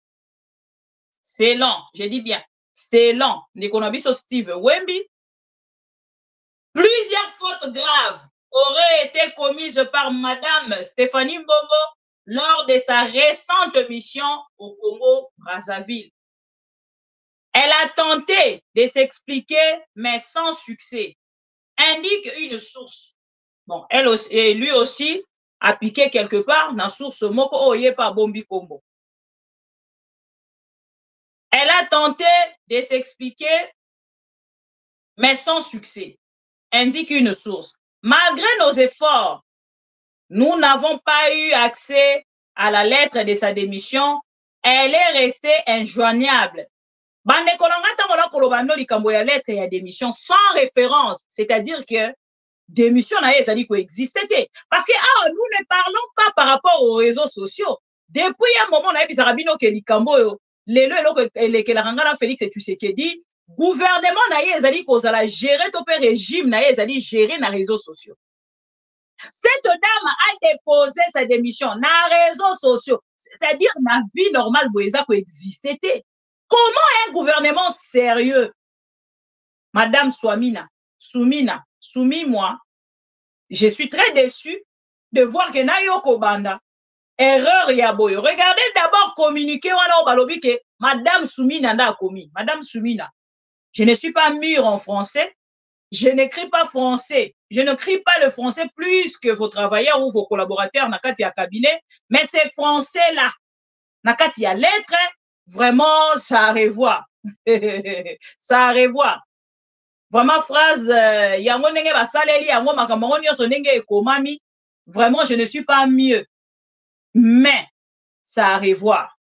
[SPEAKER 1] selon, je dis bien, selon de konabiso Steve Wemby, plusieurs fautes graves auraient été commises par Madame Stéphanie Mbombo lors de sa récente mission au Congo-Brazzaville. Elle a tenté de s'expliquer, mais sans succès, indique une source. Bon, elle aussi, et lui aussi a piqué quelque part dans la source Moko Oye par Bombi Combo. Elle a tenté de s'expliquer, mais sans succès, indique une source. Malgré nos efforts, nous n'avons pas eu accès à la lettre de sa démission. Elle est restée injoignable. Bande kolangata kola kolobano likambo ya lettre ya démission sans référence, c'est-à-dire que démission na ezali ko existait. Parce que nous ne parlons pas par rapport aux réseaux sociaux. Depuis un moment na ebisaka bino ke likambo yo lelo eloko elekela ngana Félix Tshisekedi gouvernement na ezali kozala gérer to pe régime na ezali gérer na réseaux sociaux. Cette dame a déposé sa démission na réseaux sociaux, c'est-à-dire na vie normale boeza ko existait. Comment un gouvernement sérieux Madame Soumi-moi, je suis très déçue de voir que Nayoko Banda, erreur Yaboyo. Regardez d'abord communiquer, que Madame Soumina n'a commis. Madame Soumina, je ne suis pas mûre en français, je n'écris pas français, je ne crie pas le français plus que vos travailleurs ou vos collaborateurs dans le cabinet, mais c'est français là. Dans le lettre, vraiment, ça a à revoir. Ça a à revoir. Vraiment, phrase, yango nenge basaleli, yango makambo nyonso nenge ekomami, vraiment, je ne suis pas mieux. Mais, ça a à revoir.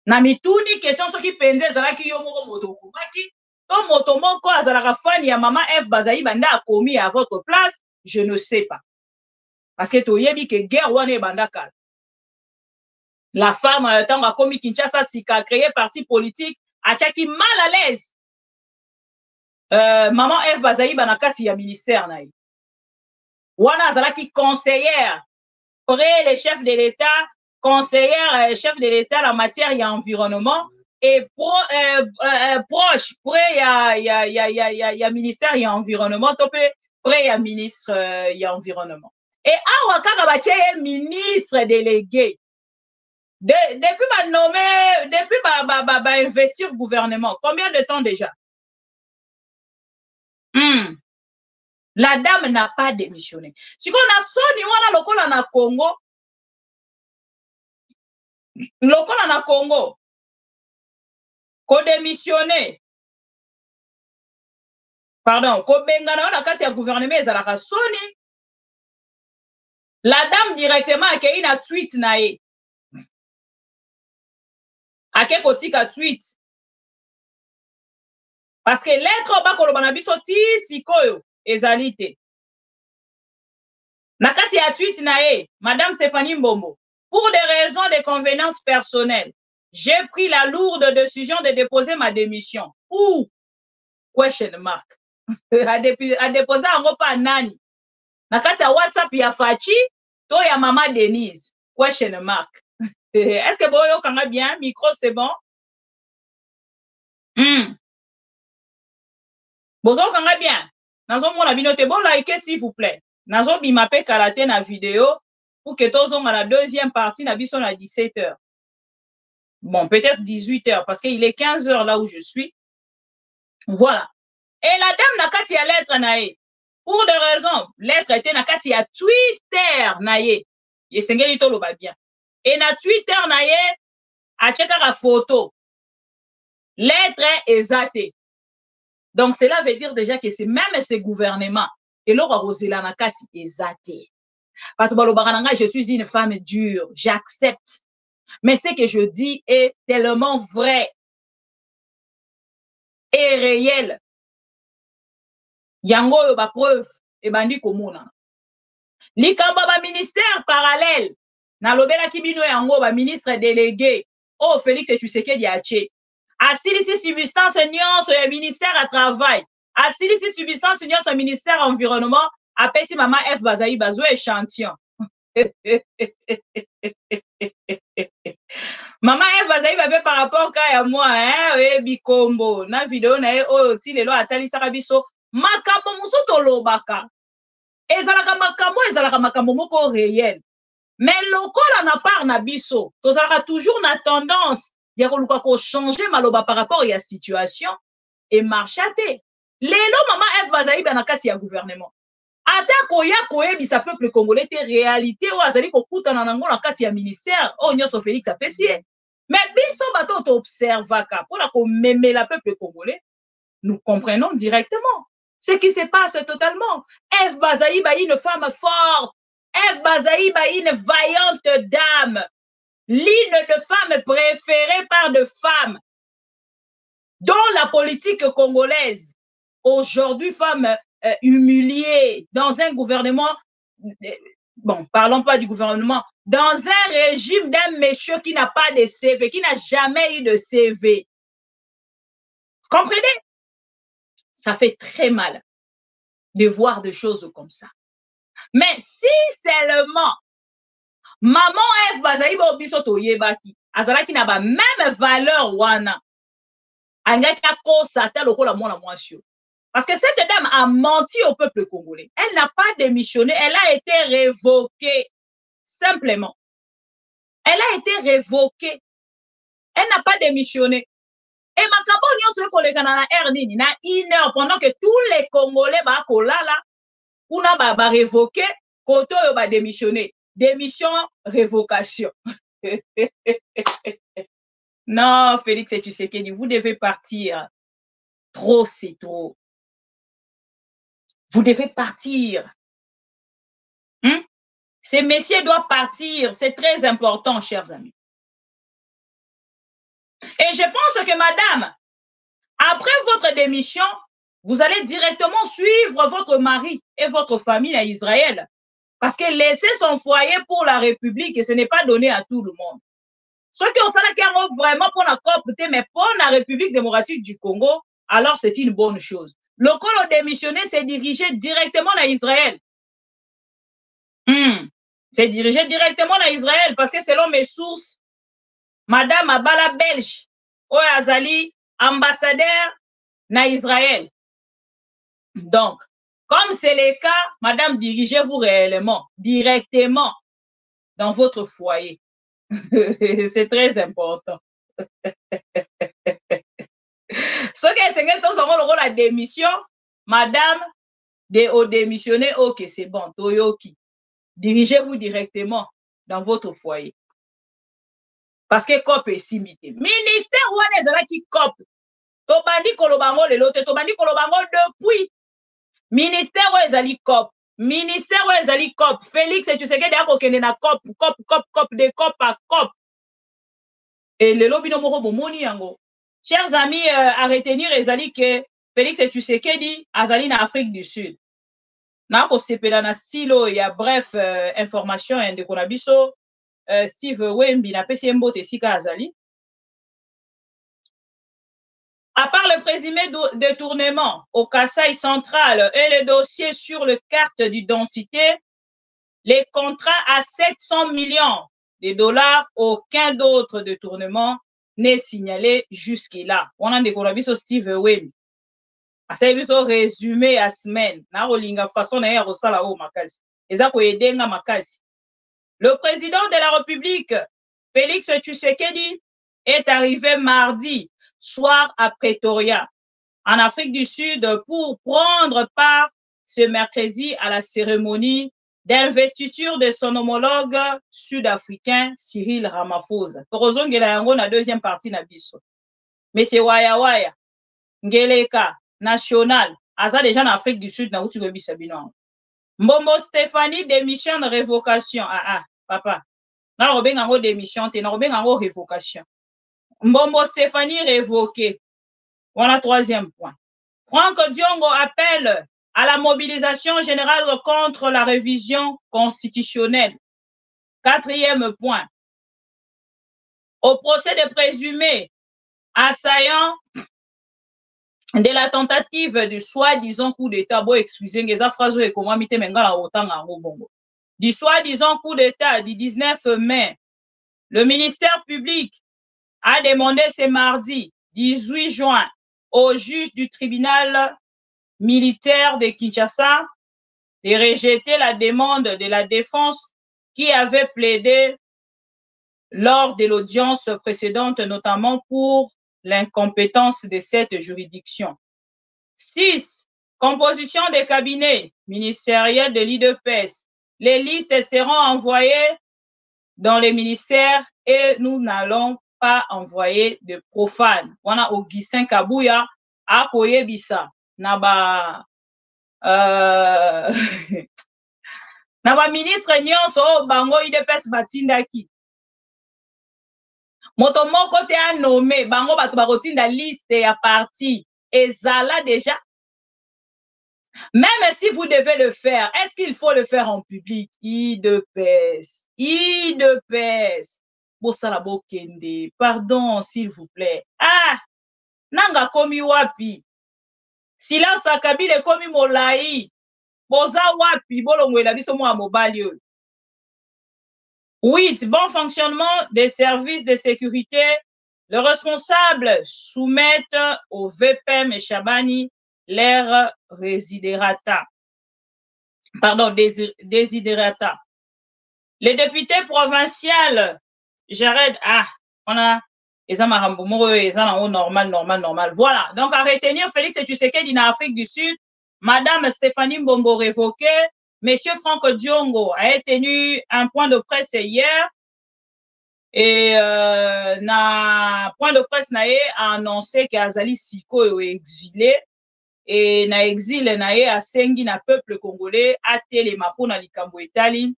[SPEAKER 1] Na mituni, question soki penze zalaki yo moko moto komaki, to moto moko azalaka fani ya mama F Bazayi banda a commis à votre place, je ne sais pas. Parce que toyebi ke guerre wane banda kala. La femme, tant a commis Kinshasa, sika créé parti politique, a tchaki mal à l'aise. Maman F Bazayi banakati ya ministère naï. Wana azalaki conseillère près les chefs de l'État, conseillère chef de l'État en matière et environnement et proche près ya ministère et environnement, topé près ya ministre et environnement. Et awa kaka batie ministre délégué. Depuis ma nommé, depuis ma investir gouvernement, combien de temps déjà? La dame n'a pas démissionné. Si on a soni wana lokola na Congo, ko démissionné. Pardon, ko bengana na kati ya gouvernement ezalaka soni. La dame directement a une tweet na ye. Ake kotika tweet. Parce que lettre ba koloba na biso ti sikoyo ezalite. Na kati ya tweet na ye, Madame Stéphanie Mbombo, pour des raisons de convenance personnelle, j'ai pris la lourde décision de déposer ma démission. Ou question mark. A déposer en pa nani. Na kati ya WhatsApp ya Fachi, to ya Mama Denise. Question mark. Est-ce que boyo kanga bien? Micro, c'est bon? Bozo kanga bien? Nazo mona binote bon like s'il vous plaît. Nazo bimape karaté na vidéo pour que tous on a la deuxième partie na biso na 17h. Bon, peut-être 18h parce qu'il est 15h là où je suis. Voilà. Et la dame na kati ya lettre nae. Pour des raisons, lettre était na kati ya Twitter nae. Yesengeli to loba bien. Et na Twitter nae a cheka la photo. Lettre exacte. Donc, cela veut dire déjà que c'est même ces gouvernements. Et là, je suis une femme dure, j'accepte. Mais ce que je dis est tellement vrai et réel. Yango ba preuve et bandi komona. Likamba ba ministère parallèle. Na lobela kibino yango ba ministre délégué. Oh Félix Tshisekedi Ache. Asilisi substance nyonso ya ministère à travail. Asilisi substance nyonso ya ministère environnement. Apesi Maman F Bazayi bazwe échantillon. Maman F Bazayi babe par rapport à moi, hein, bikombo. Na vidéo na e oyo ti lelo atali saka biso. Makambo musuto lobaka. Ezalaka makambo moko réel. Mais lokola na part na biso, tozalaka toujours na tendance ya koluka ko changer maloba par rapport à la situation et marchate. Lelo Maman F Bazayi na kati ya gouvernement. Ata koya koyebisa peuple congolais te réalité o azali kokutana nango na kati ya ministère o nyonso Félix apesie. Mais biso bato to observaka pour la ko memela peuple congolais, nous comprenons directement ce qui se passe totalement. F Bazayi une femme forte. F Bazayi une vaillante dame. L'une de femmes préférées par de femmes dans la politique congolaise. Aujourd'hui, femme humiliée dans un gouvernement, bon, parlons pas du gouvernement, dans un régime d'un monsieur qui n'a pas de CV, qui n'a jamais eu de CV. Comprenez? Ça fait très mal de voir des choses comme ça. Mais si seulement Maman F Bazayi ba biso to yebaki azalaki na ba même valeur wana angaki akosa ta lokola mwana mwasi Parce que cette dame a menti au peuple congolais. Elle n'a pas démissionné, elle a été révoquée. Simplement. Elle a été révoquée. Elle n'a pas démissionné. Et makambo nyonso koleka na air nini na 1 heure pendant que tous les Congolais ba kolala kuna ba révoqué koto yo ba démissionné. Démission, révocation. Non, Félix et Tshisekedi, vous devez partir. Trop, c'est trop. Vous devez partir. Ces messieurs doivent partir. C'est très important, chers amis. Et je pense que, madame, après votre démission, vous allez directement suivre votre mari et votre famille à Israël. Parce que laisser son foyer pour la République, ce n'est pas donné à tout le monde. Ceux qui ont ça qui ont vraiment pour la COP, mais pour la République démocratique du Congo, alors c'est une bonne chose. Le col démissionné s'est dirigé directement à Israël. C'est dirigé directement à Israël parce que selon mes sources, Madame Abala Belge, Azali, ambassadeur na Israël. Donc, comme c'est le cas, Madame, dirigez-vous réellement, directement dans votre foyer. C'est très important. Ce qui est la démission, Madame, au démissionner, ok, c'est bon, Toyoki. Dirigez-vous directement dans votre foyer. Parce que COP est simité. Ministère ou est qui COP? Tobandi Kolobango le lote, Tobandi Kolobango depuis. Ministère ou est COP? Ministère ou est COP? Félix, et tu sais que d'abord qu'il y a COP, de COP à COP. Et le lobby no moko bomoni yango. Chers amis, à retenir ezali que Félix et tu sais que dit azali na Afrique du Sud. Na ko sepela na stilo ya bref information en de konabiso Steve Wembi na pesi mbote sika azali. À part le présumé détournement au Kasaï central et le dossier sur le carte d'identité, les contrats à 700 millions de dollars, aucun d'autre détournement n'est signalé jusque-là. On a découvert sur Steve Wemby. Ça a résumé à semaine. Le président de la République, Félix Tshisekedi, est arrivé mardi soir à Pretoria, en Afrique du Sud, pour prendre part ce mercredi à la cérémonie d'investiture de son homologue sud-africain Cyril Ramaphosa. Torozongela yango na deuxième partie na biso. Monsieur Waya Waya, Ngeleka, national, aza déjà en Afrique du Sud na uti ko bisabino. Mbombo Stéphanie démission de révocation. Papa. Na robenga ngo démission te na robenga ngo révocation. Mbombo Stéphanie révoqué. Voilà troisième point. Franck Diongo appelle à la mobilisation générale contre la révision constitutionnelle. Quatrième point. Au procès des présumés assaillants de la tentative du soi-disant coup d'État, du soi-disant coup d'État du 19 mai, le ministère public a demandé ce mardi 18 juin au juge du tribunal militaire de Kinshasa de rejeter la demande de la défense qui avait plaidé lors de l'audience précédente, notamment pour l'incompétence de cette juridiction. 6. Composition des cabinets ministériels de l'IDPS. Les listes seront envoyées dans les ministères et nous n'allons pas envoyer de profanes. On a Augustin Kabouya à Koyebisa. Naba ministre nyonso bango IDPS batindaki. Moto moko te a nommé bango bato bakotinda liste ya parti ezala déjà. Même si vous devez le faire, est-ce qu'il faut le faire en public? IDPS. Bosala bokende. Pardon, s'il vous plaît. Nanga komi wapi. Silence akabile komi molai. Boza wapi bolongwela biso mwa mobali oyo. 8. Bon fonctionnement des services de sécurité. Le responsable soumette au VPM et Chabani leur desiderata. Pardon, desiderata. Les députés provinciaux, Jared, on a normal. Voilà. Donc, à retenir, Félix Tshisekedi en Afrique du Sud, Madame Stéphanie Mbombo révoquée, Monsieur Franck Diongo a tenu un point de presse hier et na point de presse nae a annoncé que Azali Siko est exilé et na exil nae a sengi na peuple congolais a telema pona likambo etali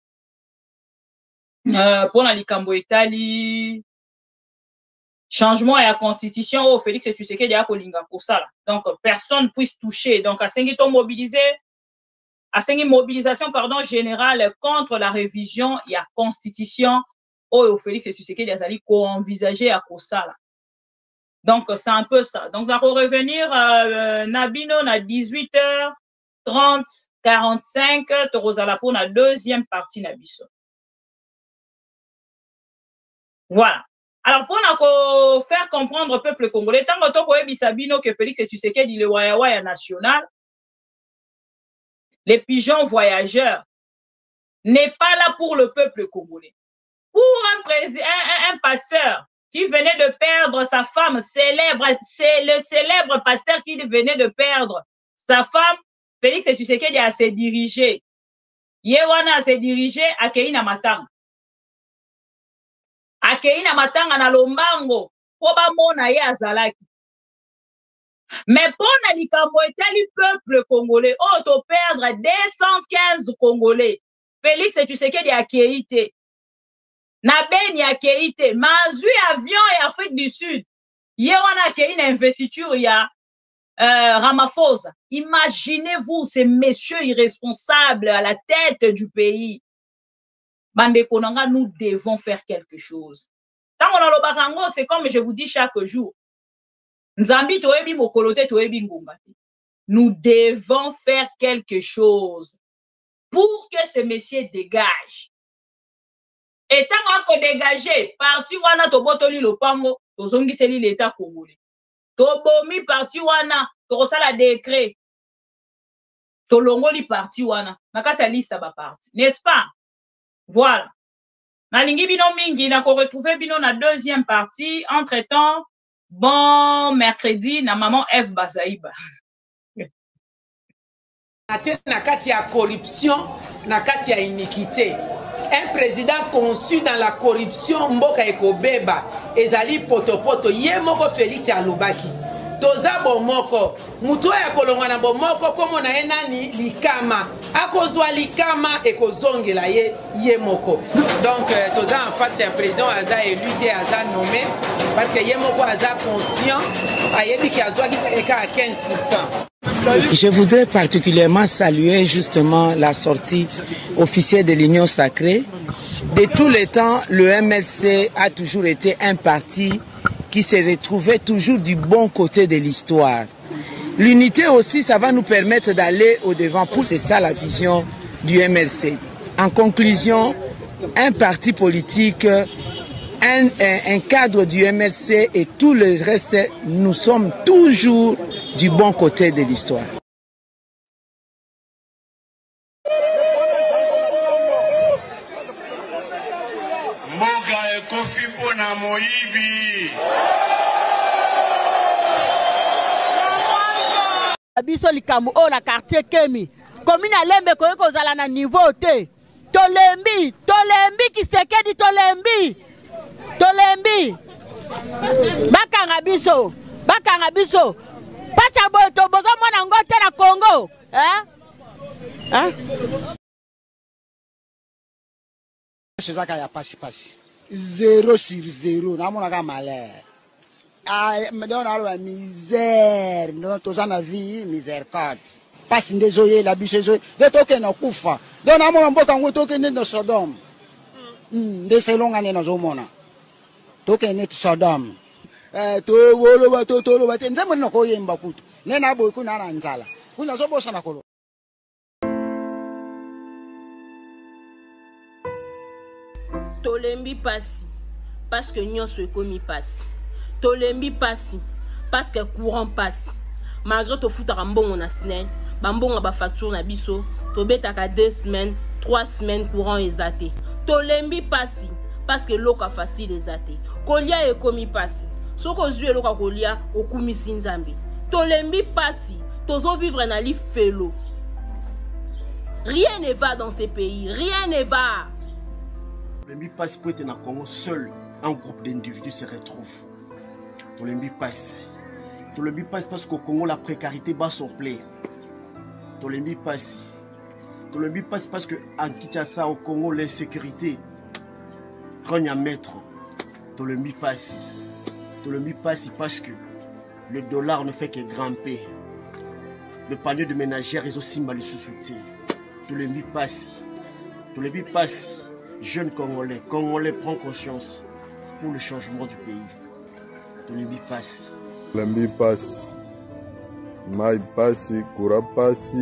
[SPEAKER 1] changement à la constitution au Félix Tshisekedi a kolinga kosala. Donc personne puisse toucher. Donc a sengi to mobiliser mobilisation générale contre la révision et la constitution au Félix Tshisekedi azali ko envisager à kosala. Donc c'est un peu ça. Donc on va revenir Nabino na 18h30 45 torozala pour la deuxième partie nabiso. Voilà. Alors pour faire comprendre au peuple congolais tant que Sabino que Félix Tshisekedi le waya national, les pigeons voyageurs n'est pas là pour le peuple congolais. Pour un pasteur qui venait de perdre sa femme célèbre, c'est le célèbre pasteur qui venait de perdre sa femme, Félix Tshisekedi a se dirigé. Yewana a se dirigé à Keina Matanga. A Keina Matanga na Lombango, po ba mona ye azalaki. Mais pour na likambo etali peuple congolais, to perdre 215 Congolais. Félix Tshisekedi a Keité. Na Beni a Keité. Mazui avion et Afrique du Sud. Yewana a Keina investiture ya Ramaphosa. Imaginez-vous ces messieurs irresponsables à la tête du pays. Bande Konanga, nous devons faire quelque chose. Tant qu'on a le barango, c'est comme je vous dis chaque jour. Nous devons faire quelque chose pour que ces messieurs dégagent. Et tant qu'on dégage, parti wana to botoli lopango, to zongiseli l'état congolais. To bomi parti wana, to kosala décret. To longoli parti wana, makasa liste ba parti. N'est-ce pas? Voilà. Nalingi bino mingi na ko retrouver bino na deuxième partie. Entre-temps, bon mercredi na maman F Bazaïba.
[SPEAKER 3] Na kati ya corruption, na kati ya iniquité. Un président conçu dans la corruption, mboka ekobeba, ezali potopoto, ye moko Félix alobaki. Toza bomoko, muto ya kolongwa na bomoko komo na enani likama. Akozwa likama ekozongela ye moko. Donc toza en face ya président aza élu te aza nommé parce que ye moko aza conscient ayebi ki azwa ki eka à 15%.
[SPEAKER 4] Je voudrais particulièrement saluer justement la sortie officielle de l'Union sacrée. De tous les temps, le MLC a toujours été un parti qui se retrouvait toujours du bon côté de l'histoire. L'unité aussi, ça va nous permettre d'aller au-devant. C'est ça la vision du MLC. En conclusion, un parti politique, un cadre du MLC et tout le reste, nous sommes toujours du bon côté de l'histoire.
[SPEAKER 8] Mboka ekofi pona moyibi.
[SPEAKER 9] Biso likambo o la quartier Kemi. Commune Lembe ko kozala na niveau te. Tolembi Kisekedi tolembi. Bakanga biso. Pacha boy to bozo mona ngote na Congo.
[SPEAKER 10] Sezaka ya pasi. 0 sur 0 na mona ka malheur. Me donne alors misère. Non toza na vie miséricorde. Pasi ndezoye la biso zo. De toke na kufa. Don na mona mboka ngo toke ne no Sodom. De selonga ne no zo mona. Toke ne Sodom. To wolo ba to lo ba nzembo no ko yemba kutu nena boy kuna na nzala kuna zo bosa na kolo.
[SPEAKER 11] Tolembi pasi parce que nyonso ekomi pasi. Tolembi pasi parce que courant passe. malgré to futaka mbongo na SNEL bambongo ba facture na biso to betaka 2 semaines 3 semaines courant ezate to lembi pasi parce que loka facile ezate kolia ekomi pasi soko zue loka kolia okumisi nzambe to lembi pasi tozo vivre na li felo. Rien ne va dans ces pays, rien ne va.
[SPEAKER 12] Tolembi passe pour être dans le Congo, seul un groupe d'individus se retrouve. Tolembi passe parce qu'au Congo la précarité bat son plaid. Tolembi passe parce que en Kinshasa au Congo l'insécurité règne à maître. Tolembi passe parce que le dollar ne fait que grimper. Le panier de ménagères est aussi mal sous-souté. Tolembi passe. Jeunes Congolais prend conscience pour le changement du pays. Tolembi passe.
[SPEAKER 13] Tolembi passe. Maï passe, courant passe,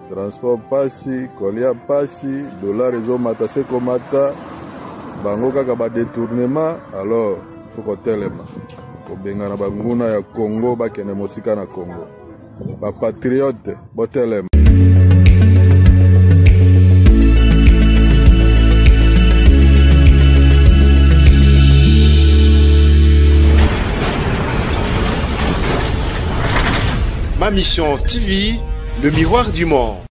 [SPEAKER 13] transport passe, colia passe, dollar réseau matase komata, bango kaka ba détournement, alors il faut qu'on telema. Ko benga na banguna ya Congo ba kene mosika na Congo. Ba patriote botelema.
[SPEAKER 2] Ma mission TV, le miroir du monde.